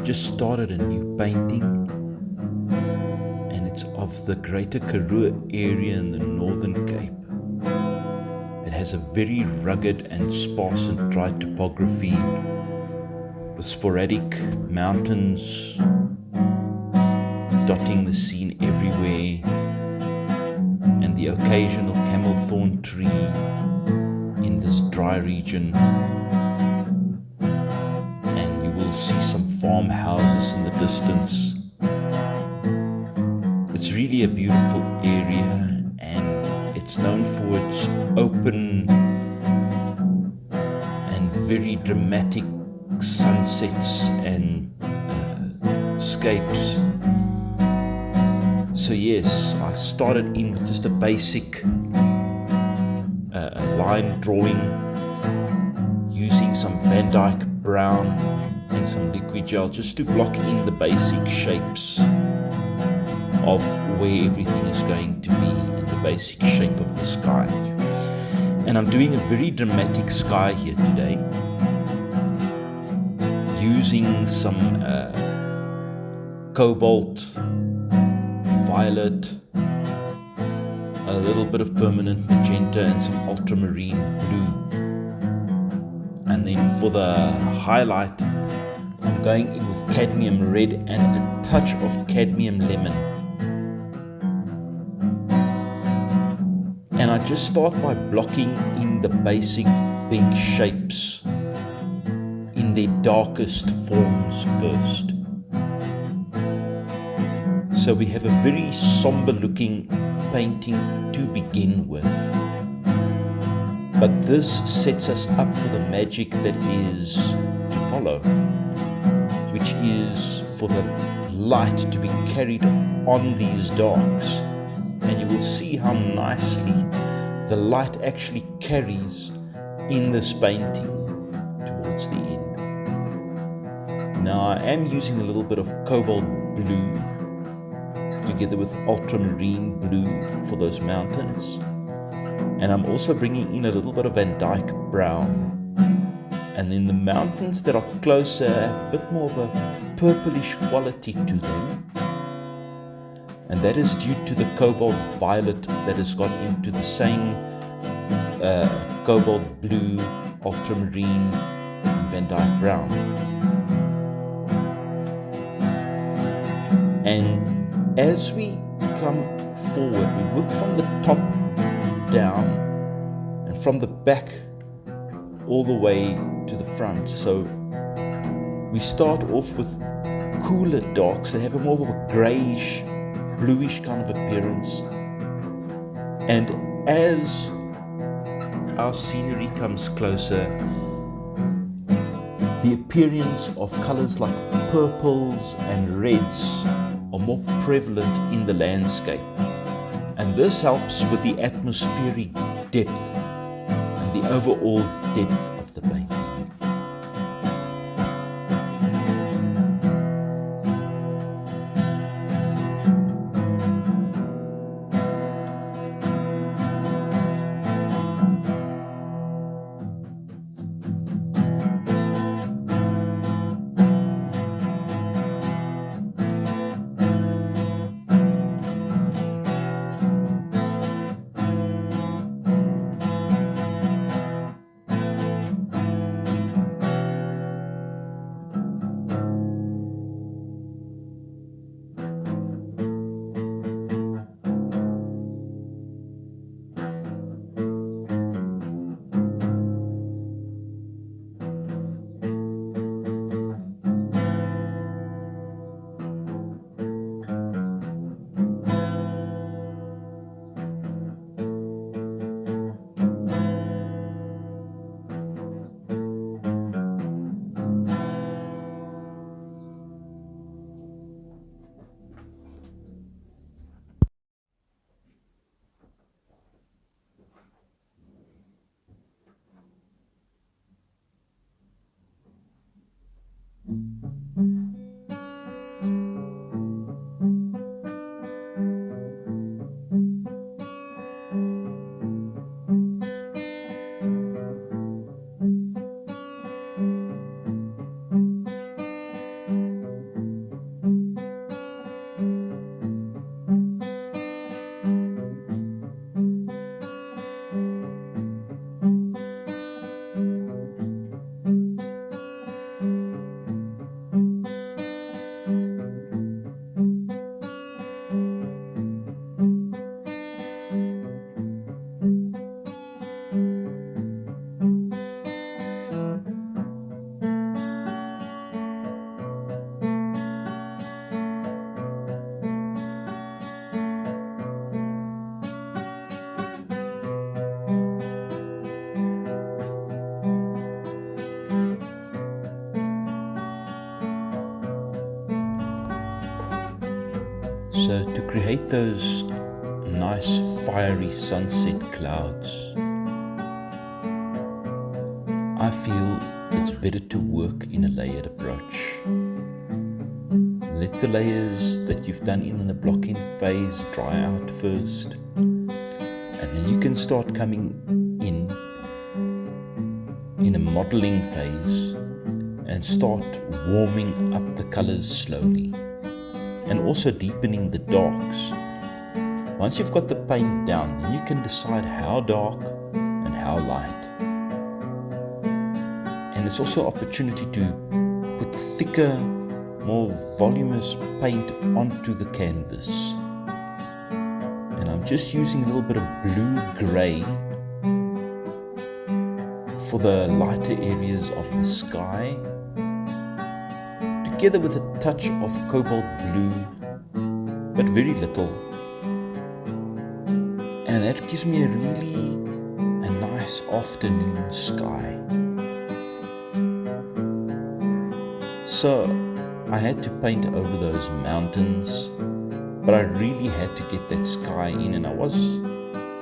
I've just started a new painting, and it's of the greater Karoo area in the Northern Cape. It has a very rugged and sparse and dry topography with sporadic mountains dotting the scene everywhere, and the occasional camel thorn tree in this dry region. And you will see some farmhouses in the distance. It's really a beautiful area, and it's known for its open and very dramatic sunsets and escapes. So yes, I started in with just a basic line drawing using some Van Dyke brown and some liquid gel just to block in the basic shapes of where everything is going to be and the basic shape of the sky. And I'm doing a very dramatic sky here today using some cobalt, violet, a little bit of permanent magenta and some ultramarine blue. And then for the highlight, I'm going in with cadmium red and a touch of cadmium lemon. And I just start by blocking in the basic pink shapes in their darkest forms first. So we have a very somber looking painting to begin with. But this sets us up for the magic that is to follow, which is for the light to be carried on these darks. And you will see how nicely the light actually carries in this painting towards the end. Now I am using a little bit of cobalt blue together with ultramarine blue for those mountains. And I'm also bringing in a little bit of Van Dyke brown. And then the mountains that are closer have a bit more of a purplish quality to them. And that is due to the cobalt violet that has got into the same cobalt blue, ultramarine, and Van Dyke brown. And as we come forward, we work from the top down and from the back all the way to the front. So we start off with cooler darks that have a more of a greyish, bluish kind of appearance. And as our scenery comes closer, the appearance of colours like purples and reds are more prevalent in the landscape, and this helps with the atmospheric depth and the overall depth of the painting. So to create those nice fiery sunset clouds, I feel it's better to work in a layered approach. Let the layers that you've done in the blocking phase dry out first, and then you can start coming in a modeling phase and start warming up the colors slowly, and also deepening the darks. Once you've got the paint down, then you can decide how dark and how light. And it's also an opportunity to put thicker, more voluminous paint onto the canvas. And I'm just using a little bit of blue-gray for the lighter areas of the sky, together with a touch of cobalt blue, but very little. And that gives me a nice afternoon sky. So I had to paint over those mountains, but I really had to get that sky in, and I was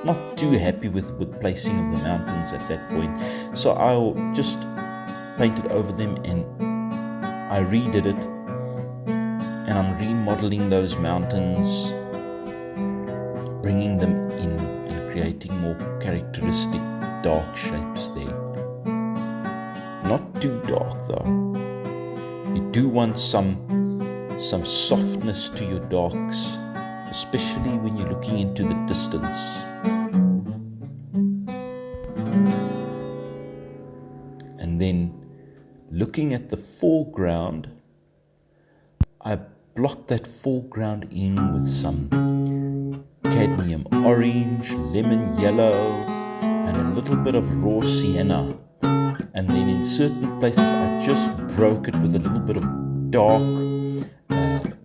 not too happy with placing of the mountains at that point. So I just painted over them and I redid it, and I'm remodeling those mountains, bringing them in and creating more characteristic dark shapes there. Not too dark though. You do want some softness to your darks, especially when you're looking into the distance. And then looking at the foreground, I blocked that foreground in with some cadmium orange, lemon yellow, and a little bit of raw sienna. And then in certain places I just broke it with a little bit of dark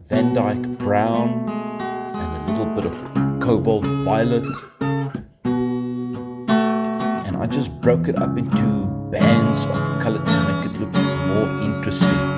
Van Dyke brown and a little bit of cobalt violet. And I just broke it up into bands of color to make it look more interesting.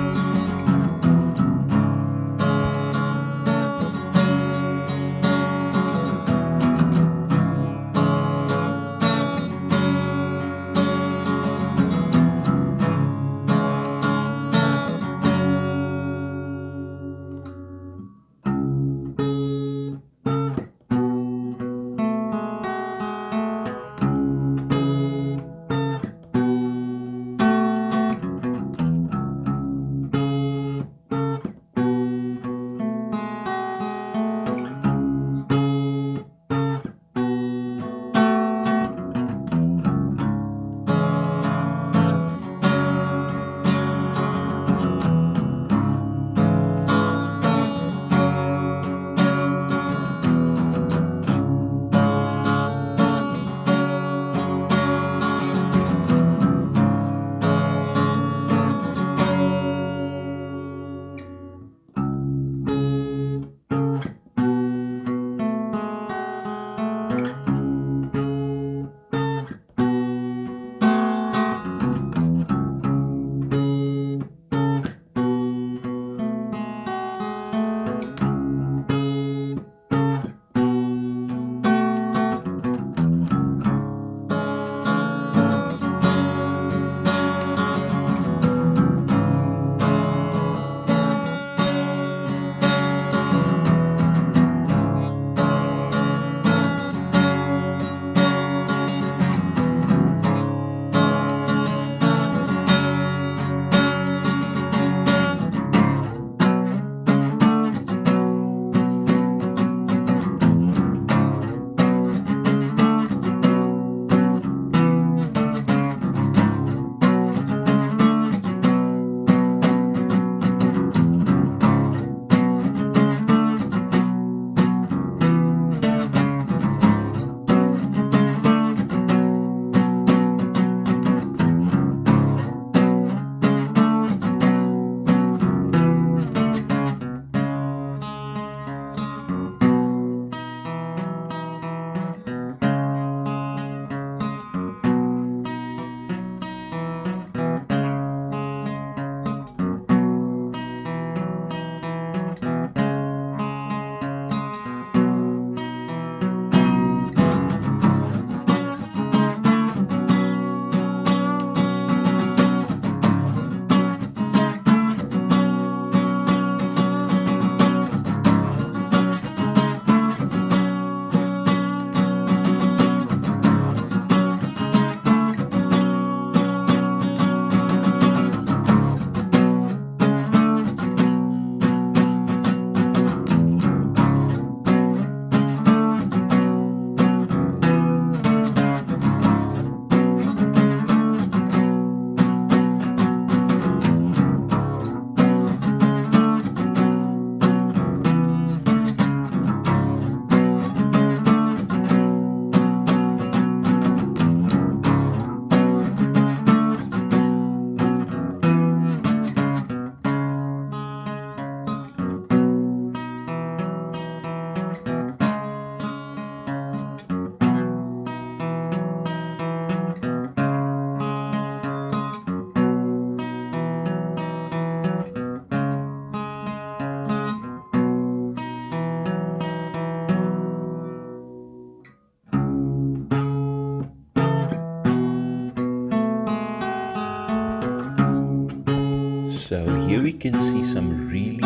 So here we can see some really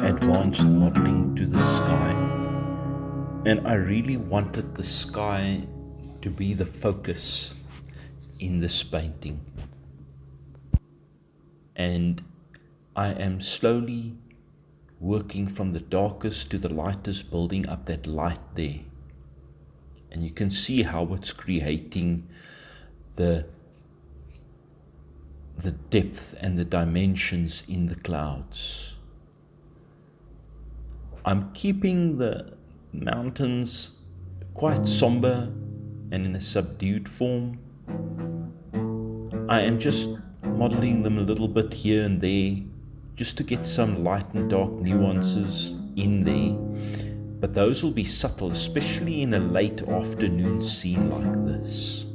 advanced modeling to the sky, and I really wanted the sky to be the focus in this painting, and I am slowly working from the darkest to the lightest, building up that light there, and you can see how it's creating the depth and the dimensions in the clouds. I'm keeping the mountains quite somber and in a subdued form. I am just modeling them a little bit here and there just to get some light and dark nuances in there, but those will be subtle, especially in a late afternoon scene like this.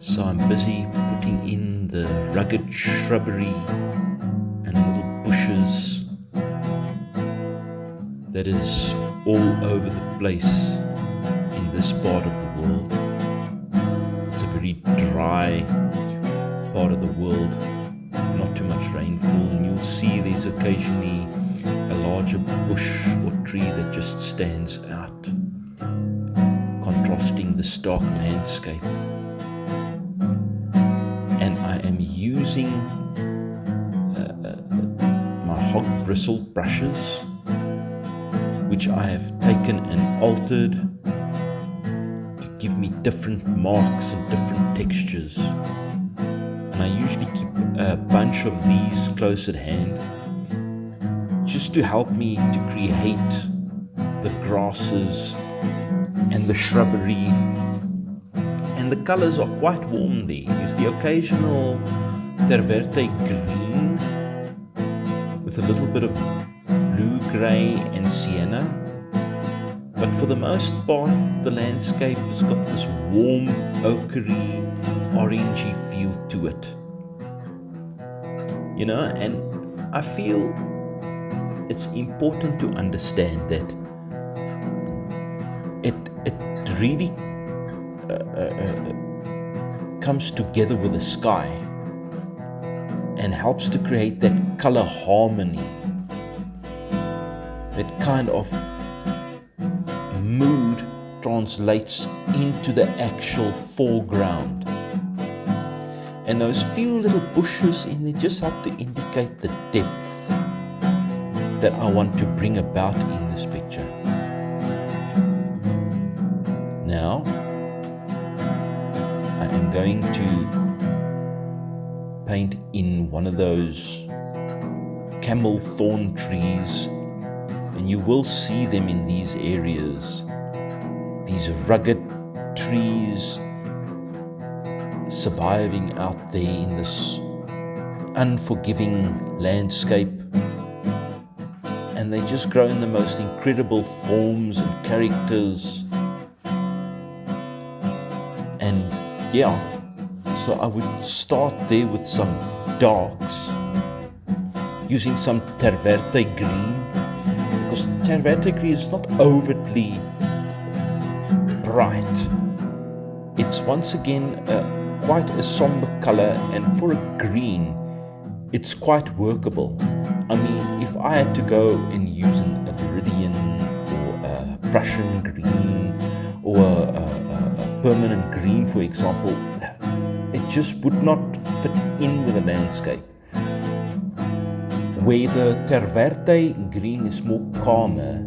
So I'm busy putting in the rugged shrubbery and little bushes that is all over the place in this part of the world. It's a very dry part of the world, not too much rainfall, and you'll see there's occasionally a larger bush or tree that just stands out, contrasting the stark landscape. And I am using my hog bristle brushes, which I have taken and altered to give me different marks and different textures. And I usually keep a bunch of these close at hand just to help me to create the grasses and the shrubbery. And the colors are quite warm there. There's the occasional Terverte green with a little bit of blue, grey and sienna. But for the most part, the landscape has got this warm, ochre, orangey feel to it. You know, and I feel it's important to understand that it really comes together with the sky and helps to create that color harmony, that kind of mood translates into the actual foreground. And those few little bushes in there just help to indicate the depth that I want to bring about in this picture. Now I am going to paint in one of those camel thorn trees, and you will see them in these areas, these rugged trees surviving out there in this unforgiving landscape, and they just grow in the most incredible forms and characters. And yeah, so I would start there with some darks, using some Terverte green, because Terverte green is not overtly bright. It's once again quite a somber color, and for a green, it's quite workable. I mean, if I had to go and use a Viridian or a Prussian green or a permanent green, for example, it just would not fit in with the landscape. Where the Terverte green is more calmer,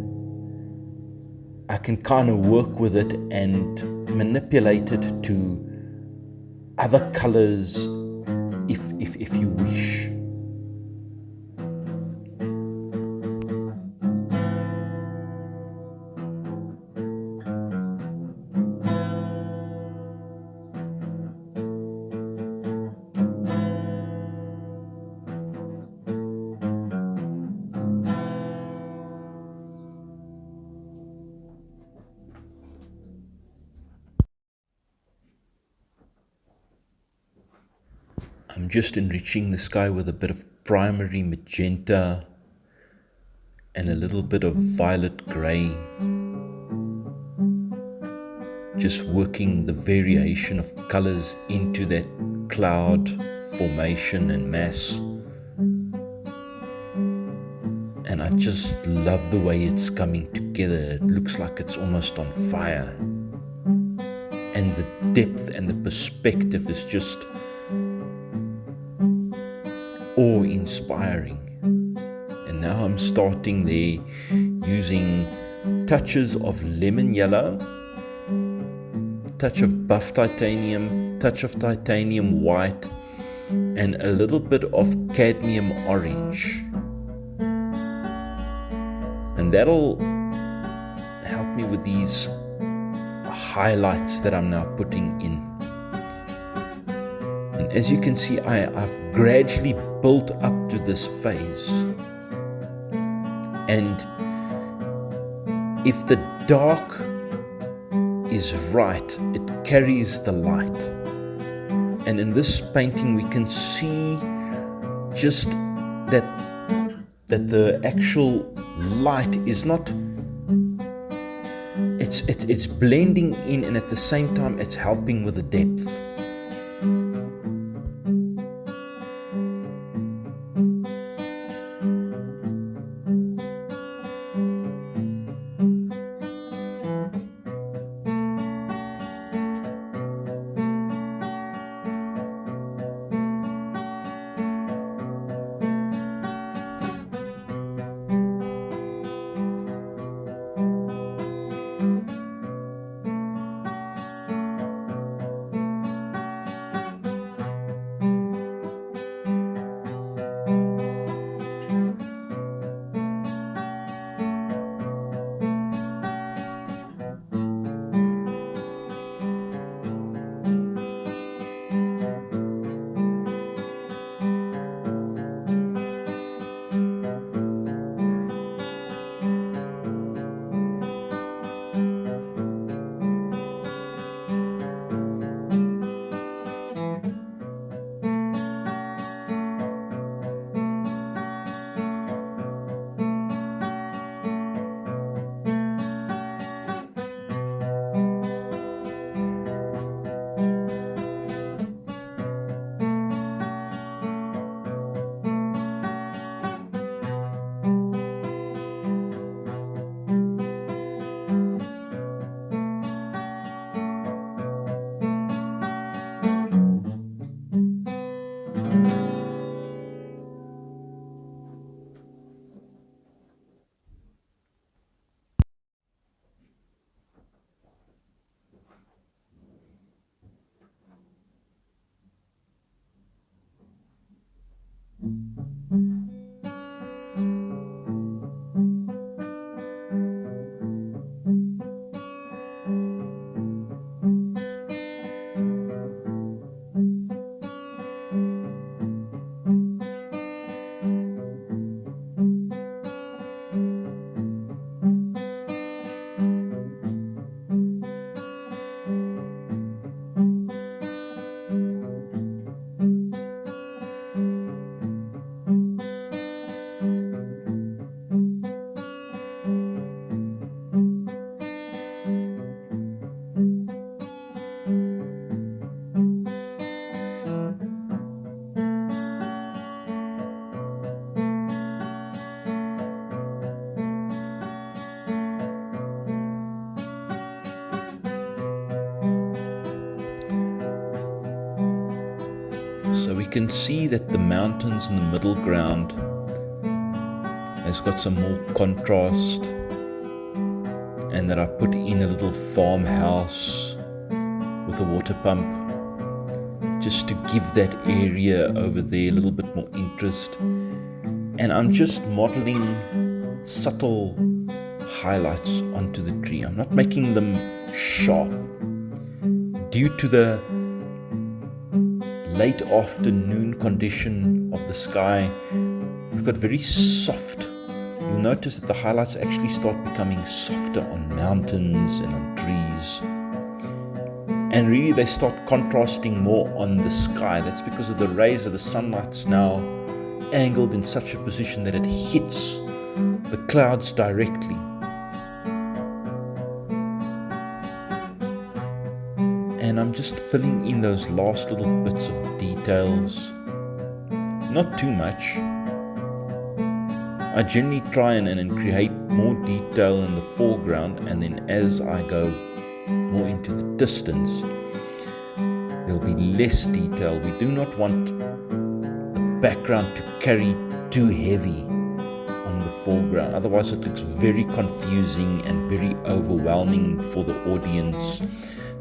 I can kind of work with it and manipulate it to other colors if you wish. I'm just enriching the sky with a bit of primary magenta and a little bit of violet grey, just working the variation of colors into that cloud formation and mass. And I just love the way it's coming together. It looks like it's almost on fire, and the depth and the perspective is just awe-inspiring. And now I'm starting there using touches of lemon yellow, touch of buff titanium, touch of titanium white, and a little bit of cadmium orange. And that'll help me with these highlights that I'm now putting in. And as you can see, I've gradually built up to this phase. And if the dark is right, it carries the light. And in this painting, we can see just that the actual light is not, it's blending in, and at the same time it's helping with the depth. So we can see that the mountains in the middle ground has got some more contrast, and that I put in a little farmhouse with a water pump, just to give that area over there a little bit more interest. And I'm just modeling subtle highlights onto the tree. I'm not making them sharp. Due to the late afternoon condition of the sky, we've got very soft. You'll notice that the highlights actually start becoming softer on mountains and on trees. And really they start contrasting more on the sky. That's because of the rays of the sunlight's now angled in such a position that it hits the clouds directly. And I'm just filling in those last little bits of details. Not too much. I generally try and create more detail in the foreground, and then as I go more into the distance, there'll be less detail. We do not want the background to carry too heavy on the foreground. Otherwise it looks very confusing and very overwhelming for the audience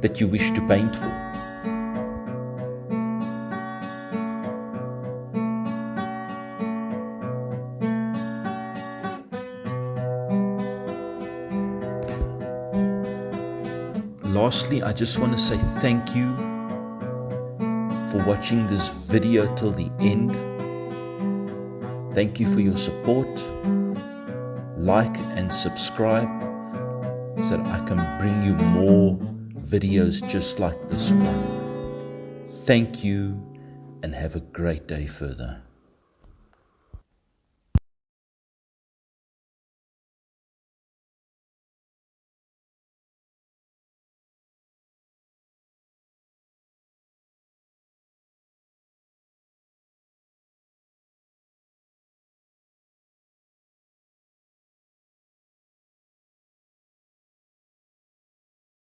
that you wish to paint for. Lastly, I just want to say thank you for watching this video till the end. Thank you for your support. Like and subscribe so that I can bring you more videos just like this one. Thank you and have a great day further.